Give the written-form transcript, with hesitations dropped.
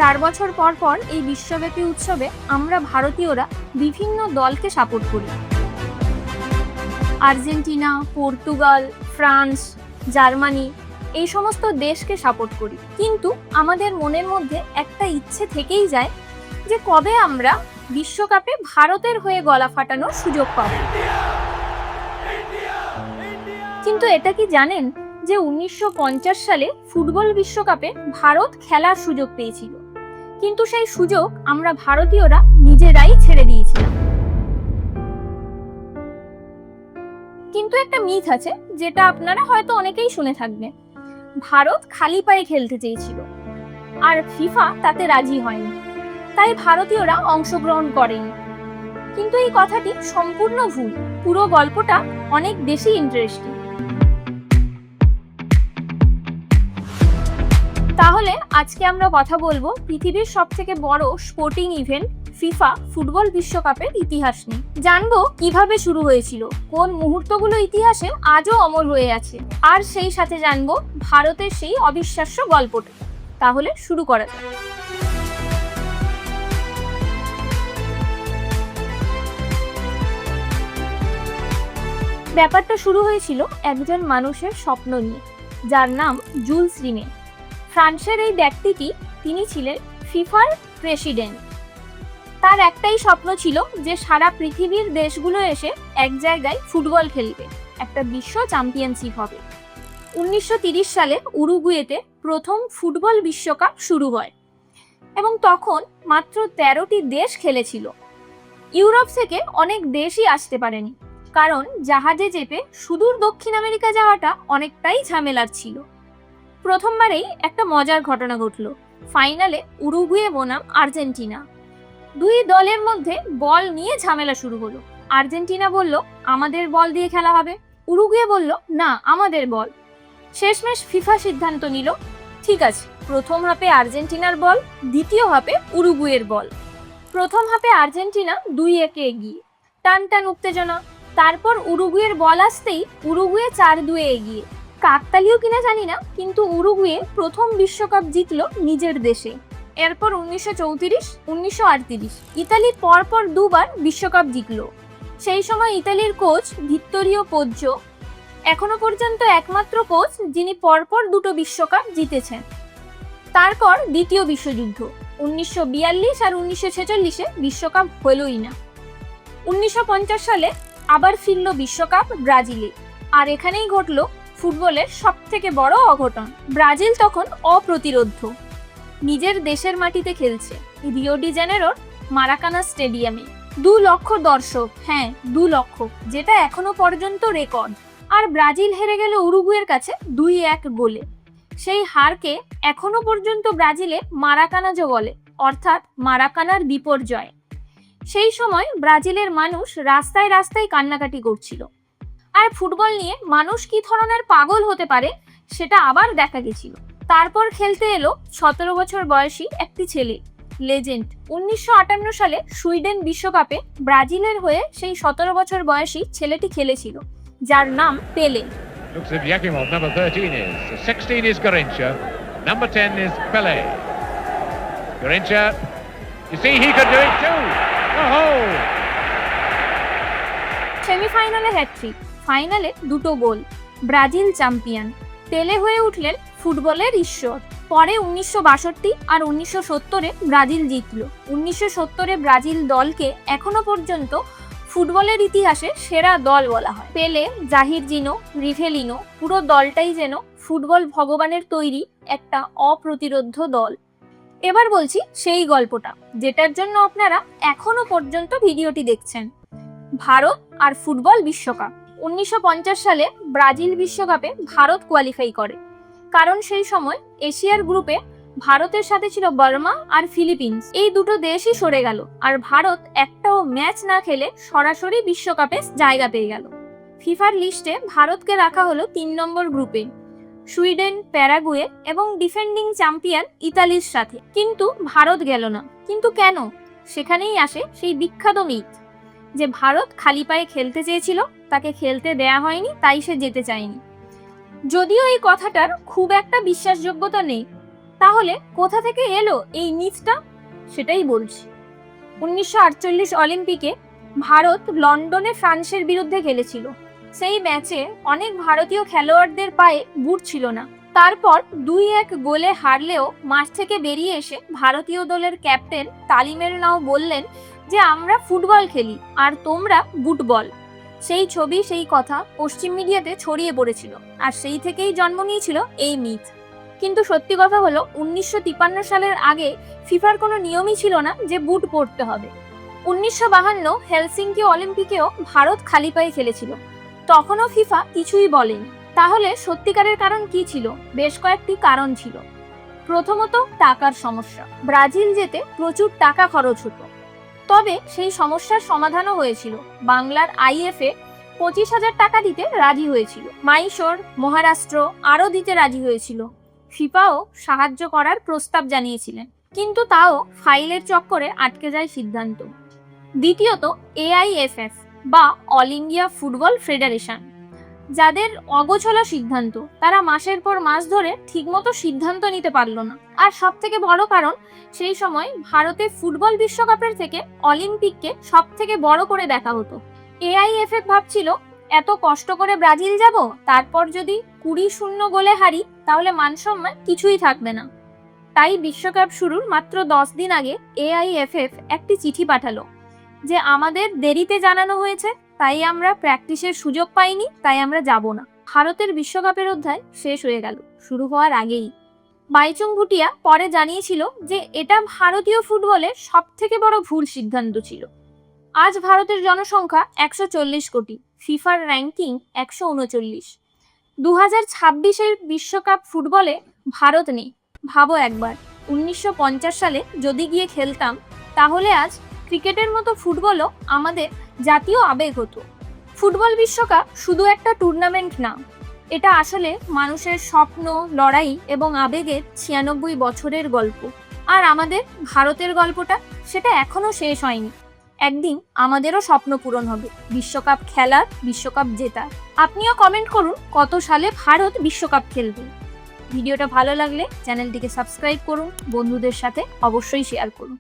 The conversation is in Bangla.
4 বছর পর পর এই বিশ্বব্যাপী উৎসবে আমরা ভারতীয়রা বিভিন্ন দলকে সাপোর্ট করি। আর্জেন্টিনা, পর্তুগাল, ফ্রান্স, জার্মানি এই সমস্ত দেশকে সাপোর্ট করি। কিন্তু আমাদের মনের মধ্যে একটা ইচ্ছে থেকেই যায় যে কবে আমরা বিশ্বকাপে ভারতের হয়ে গলা ফাটানোর সুযোগ পাব। কিন্তু এটা কি জানেন যে 1950 সালে ফুটবল বিশ্বকাপে ভারত খেলার সুযোগ পেয়েছিল, কিন্তু সেই সুযোগ আমরা ভারতীয়রা নিজেরাই ছেড়ে দিয়েছিলাম। কিন্তু একটা মিথ আছে যেটা আপনারা হয়তো অনেকেই শুনে থাকবেন। ভারত খালি পায়ে খেলতে চেয়েছিল আর ফিফা তাতে রাজি হয়নি, তাই ভারতীয়রা অংশগ্রহণ করেনি। কিন্তু এই কথাটি সম্পূর্ণ ভুল। পুরো গল্পটা অনেক বেশি ইন্টারেস্টিং। তাহলে আজকে আমরা কথা বলবো পৃথিবীর সবথেকে বড় স্পোর্টিং ইভেন্ট ফিফা ফুটবল বিশ্বকাপের ইতিহাস নিয়ে। জানবো কিভাবে শুরু হয়েছিল, কোন মুহূর্তগুলো ইতিহাসে আজও অমর হয়ে আছে, আর সেই সাথে জানবো ভারতের সেই অবিশ্বাস্য গল্পটা। তাহলে শুরু করা যাক। ব্যাপারটা শুরু হয়েছিল একজন মানুষের স্বপ্ন নিয়ে, যার নাম জুলস রিমে। ফ্রান্সের এই ব্যক্তিটি, তিনি ছিলেন ফিফার প্রেসিডেন্ট। তার একটাই স্বপ্ন ছিল যে সারা পৃথিবীর দেশগুলো এসে এক জায়গায় ফুটবল খেলবে, একটা বিশ্ব চ্যাম্পিয়নশিপ হবে। 1930 সালে উরুগুয়েতে প্রথম ফুটবল বিশ্বকাপ শুরু হয় এবং তখন মাত্র 13টি দেশ খেলেছিল। ইউরোপ থেকে অনেক দেশই আসতে পারেনি, কারণ জাহাজে চেপে সুদূর দক্ষিণ আমেরিকা যাওয়াটা অনেকটাই ঝামেলার ছিল। প্রথমবারেই একটা মজার ঘটনা ঘটল। ফাইনালে উরুগুয়ে বনাম আর্জেন্টিনা, দুই দলের মধ্যে বল নিয়ে ঝামেলা শুরু হলো। আর্জেন্টিনা বলল আমাদের বল দিয়ে খেলা হবে, উরুগুয়ে বলল না আমাদের বল। শেষমেশ ফিফা সিদ্ধান্ত নিল ঠিক আছে, প্রথম হাফে আর্জেন্টিনার বল, দ্বিতীয় হাফে উরুগুয়ের বল। প্রথম হাফে আর্জেন্টিনা 2-1 এগিয়ে, টান টান উত্তেজনা। তারপর উরুগুয়ের বল আসতেই উরুগুয়ে 4-2 এগিয়ে। কাকতালীয় কিনা জানি না, কিন্তু উরুগুয়ে প্রথম বিশ্বকাপ জিতলো নিজের দেশে। এরপর 1934, 1938 ইতালি পরপর দুবার বিশ্বকাপ জিতলো। সেই সময় ইতালির কোচ ভিত্তোরিও পোজ্জো এখনো পর্যন্ত একমাত্র কোচ যিনি পরপর দুটো বিশ্বকাপ জিতেছেন। তারপর দ্বিতীয় বিশ্বযুদ্ধ 1942 আর 1946-এ বিশ্বকাপ হলোই না। 1950 সালে আবার ফিরল বিশ্বকাপ ব্রাজিলে, আর এখানেই ঘটল ফুটবলের সবথেকে বড় অঘটন। ব্রাজিল তখন অপ্রতিরোধ্য, নিজের দেশের মাটিতে খেলছে, রিও ডি জেনেরোর মারাকানা স্টেডিয়ামে। 2 লক্ষ দর্শক, হ্যাঁ 2 লক্ষ, যেটা এখনো পর্যন্ত রেকর্ড। আর ব্রাজিল হেরে গেল উরুগুয়ের কাছে 2-1 গোলে। সেই হারকে এখনো পর্যন্ত ব্রাজিলে মারাকানাজো বলে, অর্থাৎ মারাকানার বিপর্যয়। সেই সময় ব্রাজিলের মানুষ রাস্তায় রাস্তায় কান্নাকাটি করছিল। আর ফুটবল নিয়ে মানুষ কি ধরনের পাগল হতে পারে সেটা আবার দেখা গেছিল। তারপর খেলতে এলো 17 বছর বয়সী একটি ছেলে, লেজেন্ড। 1958 সালে সুইডেন বিশ্বকাপে ব্রাজিলের হয়ে সেই 17 বছর বয়সী ছেলেটি খেলেছিল, যার নাম পেলে। Looks as if Yakimov, number 13 is. 16 is Garrincha. Number 10 is Pele. Garrincha, you see he could do it too. Oh! সেমিফাইনালে হ্যাটট্রিক, ফাইনালে 2টো গোল, ব্রাজিল চ্যাম্পিয়ন। পেলে হয়ে উঠলেন ফুটবলের ঈশ্বর। পরে 1962 আর 1970-এ ব্রাজিল জিতল। 1970-এ ব্রাজিল দলকে এখনো পর্যন্ত ফুটবলের ইতিহাসে সেরা দল বলা হয়। পেলে, জাহিরজিনো, রিভেলিনো, পুরো দলটাই যেন ফুটবল ভগবানের তৈরি একটা অপ্রতিরোধ্য দল। এবার বলছি সেই গল্পটা, যেটার জন্য আপনারা এখনো পর্যন্ত ভিডিওটি দেখছেন। ভারত আর ফুটবল বিশ্বকাপ। 1950 সালে ব্রাজিল বিশ্বকাপে ভারত কোয়ালিফাই করে, কারণ সেই সময় এশিয়ার গ্রুপে ভারতের সাথে ছিল বার্মা আর ফিলিপিন্স। এই দুটো দেশই সরে গেল, আর ভারত একটাও ম্যাচ না খেলে সরাসরি বিশ্বকাপে জায়গা পেয়ে গেল। ফিফার লিস্টে ভারতকে রাখা হলো 3 নম্বর গ্রুপে, সুইডেন, প্যারাগুয়ে এবং ডিফেন্ডিং চ্যাম্পিয়ন ইতালির সাথে। কিন্তু ভারত গেল না। কিন্তু কেন? সেখানেই আসে সেই বিখ্যাত মিথ যে ভারত খালি পায়ে খেলতে চেয়েছিল, তাকে খেলতে দেয়া হয়নি, তাই সে যেতে চায়নি। যদিও এই কথাটার খুব একটা বিশ্বাসযোগ্যতা নেই, তাহলে কোথা থেকে এলো এই মিথটা? সেটাই বলছি। 1948 অলিম্পিকে ভারত লন্ডনে ফ্রান্সের বিরুদ্ধে খেলেছিল। সেই ম্যাচে অনেক ভারতীয় খেলোয়াড়দের পায়ে বুট ছিল না। তারপর 2-1 গোলে হারলেও মাঠ থেকে বেরিয়ে এসে ভারতীয় দলের ক্যাপ্টেন তালিমের নাও বললেন যে আমরা ফুটবল খেলি আর তোমরা বুটবল। সেই ছবি, সেই কথা পশ্চিম মিডিয়াতে ছড়িয়ে পড়েছিল, আর সেই থেকেই জন্ম নিয়েছিল এই মিথ। কিন্তু সত্যি কথা হলো 1953 সালের আগে ফিফার কোনো নিয়মই ছিল না যে বুট পরতে হবে। 1952 হেলসিঙ্কি অলিম্পিকেও ভারত খালি পায়ে খেলেছিল, তখনও ফিফা কিছুই বলেনি। তাহলে সত্যিকারের কারণ কি ছিল? বেশ কয়েকটি কারণ ছিল। প্রথমত, টাকার সমস্যা। ব্রাজিল যেতে প্রচুর টাকা খরচ হতো, তবে সেই সমস্যার সমাধানও হয়েছিল। বাংলার আইএফএ 25,000 টাকা দিতে রাজি হয়েছিল। মাইশোর, মহারাষ্ট্র আরও দিতে রাজি হয়েছিল। ফিফাও সাহায্য করার প্রস্তাব জানিয়েছিলেন, কিন্তু তাও ফাইলের চক্করে আটকে যায় সিদ্ধান্ত। দ্বিতীয়ত, এআইএফএফ বা অল ইন্ডিয়া ফুটবল ফেডারেশন, যাদের অগোছলা সিদ্ধান্ত। তারা মাসের পর মাস ধরে ঠিকমতো সিদ্ধান্ত নিতে পারল না। আর সব থেকে বড় কারণ, সেই সময় ভারতে ফুটবল বিশ্বকাপের থেকে অলিম্পিককে সব থেকে বড় করে দেখা হতো। এআইএফএফ ভাবছিল, এত কষ্ট করে ব্রাজিল যাব, তারপর যদি 20-0 গোলে হারি তাহলে মানসম্মান কিছুই থাকবে না। তাই বিশ্বকাপ শুরুর মাত্র 10 দিন আগে এআইএফএফ একটি চিঠি পাঠালো যে আমাদের দেরিতে জানানো হয়েছে, তাই আমরা প্র্যাকটিসের সুযোগ পাইনি, তাই আমরা যাব না। ভারতের বিশ্বকাপের অধ্যায় শেষ হয়ে গেল শুরু হওয়ার আগেই। বাইচুং ভুটিয়া পরে জানিয়েছিল যে এটা ভারতীয় ফুটবলের সব থেকে বড় ভুল সিদ্ধান্ত ছিল। আজ ভারতের জনসংখ্যা 140 কোটি, ফিফার র্যাঙ্কিং 139। 2026-এর বিশ্বকাপ ফুটবলে ভারত নেই। ভাবো একবার, 1950 সালে যদি গিয়ে খেলতাম, তাহলে আজ ক্রিকেটের মতো ফুটবলও আমাদের জাতীয় আবেগ হতো। ফুটবল বিশ্বকাপ শুধু একটা টুর্নামেন্ট না, এটা আসলে মানুষের স্বপ্ন, লড়াই এবং আবেগের 96 বছরের গল্প। আর আমাদের ভারতের গল্পটা, সেটা এখনো শেষ হয়নি। একদিন আমাদেরও স্বপ্ন পূরণ হবে, বিশ্বকাপ খেলার, বিশ্বকাপ জেতার। আপনিও কমেন্ট করুন কত সালে ভারত বিশ্বকাপ খেলবে। ভিডিওটা ভালো লাগলে চ্যানেলটিকে সাবস্ক্রাইব করুন, বন্ধুদের সাথে অবশ্যই শেয়ার করুন।